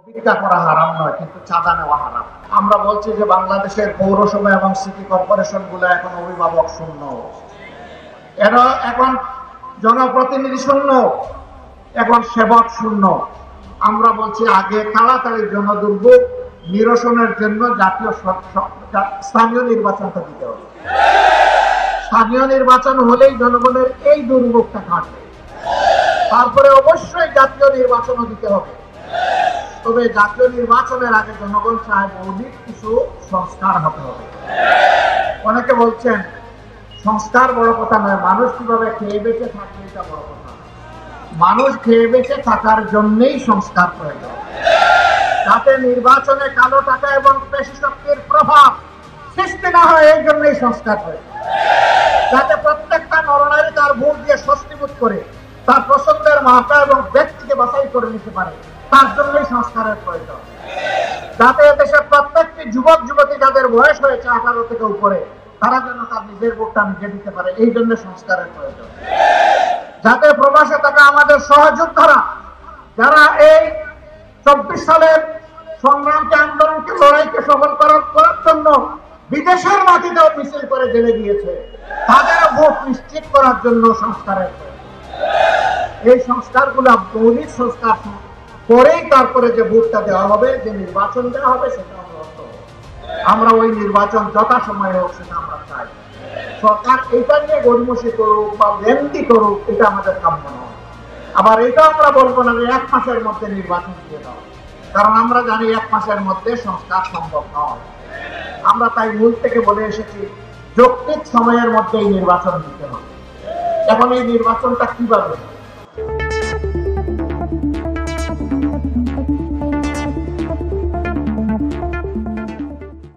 ভিক্ষা করা হারাম নয়, কিন্তু চাঁদা নেওয়া হারাম। আমরা বলছি যে বাংলাদেশের পৌরসভা এবং সিটি কর্পোরেশন গুলো এখন অভিভাবক শূন্য, এরা এখন জনপ্রতিনিধি শূন্য, এখন সেবক শূন্য। আমরা বলছি আগে তাড়াতাড়ি জনদুর্ভোগ নিরসনের জন্য স্থানীয় নির্বাচনটা দিতে হবে। স্থানীয় নির্বাচন হলেই জনগণের এই দুর্ভোগটা কাটবে। তারপরে অবশ্যই জাতীয় নির্বাচনও দিতে হবে। তবে জাতীয় নির্বাচনের আগে জনগণ চায় মৌলিক কিছু সংস্কার হতে হবে। অনেকে বলছেন সংস্কার বড় কথা নয়, মানুষ কিভাবে খেয়ে বেঁচে থাকবে এটা বড় কথা। মানুষ খেয়ে বেঁচে থাকার জন্যই সংস্কার প্রয়োজন, যাতে নির্বাচনে কালো টাকা এবং পেশি শক্তির প্রভাব সৃষ্টি না হয়, এই জন্যই সংস্কার প্রয়োজন। যাতে প্রত্যেকটা নরনারী তার ভোট দিয়ে স্বস্তিবোধ করে তার পছন্দের মাতা এবং ব্যক্তিকে বাছাই করে নিতে পারে, তার জন্যই সংস্কারের প্রয়োজন। যাতে দেশের প্রত্যেকটি যুবক যুবতী যাদের বয়স হয়েছে 18 থেকে উপরে, তারা যেন তার নিজের ভোটটা নিজে দিতে পারে, এই জন্য সংস্কারের প্রয়োজন। যাতে প্রবাসে থাকা আমাদের সহযোদ্ধারা যারা এই 24 সালের সংগ্রামকে, আন্দোলনকে, লড়াইকে সফল করার জন্য বিদেশের মাটিতেও মিছিল করে জেলে গিয়েছে, তাদের ভোট নিশ্চিত করার জন্য সংস্কারের প্রয়োজন। এই সংস্কারগুলো মৌলিক সংস্কার করেই তারপরে যে ভোটটা দেওয়া হবে, যে নির্বাচন দেওয়া হবে, সেটা আমরা ওই নির্বাচন যথাসময়ে হোক সেটা আমরা চাই। সরকার এটা নিয়ে গড়িমসি করুক বা লেন্দি করুক, এটা আমাদের কাম্য নয়। আবার এটা আমরা বলবো না যে 1 মাসের মধ্যে নির্বাচন দিয়ে দাও, কারণ আমরা জানি 1 মাসের মধ্যে সংস্কার সম্ভব নয়। আমরা তাই মূল থেকে বলে এসেছি যৌক্তিক সময়ের মধ্যে এই নির্বাচন দিতে হবে। এখন এই নির্বাচনটা কিভাবে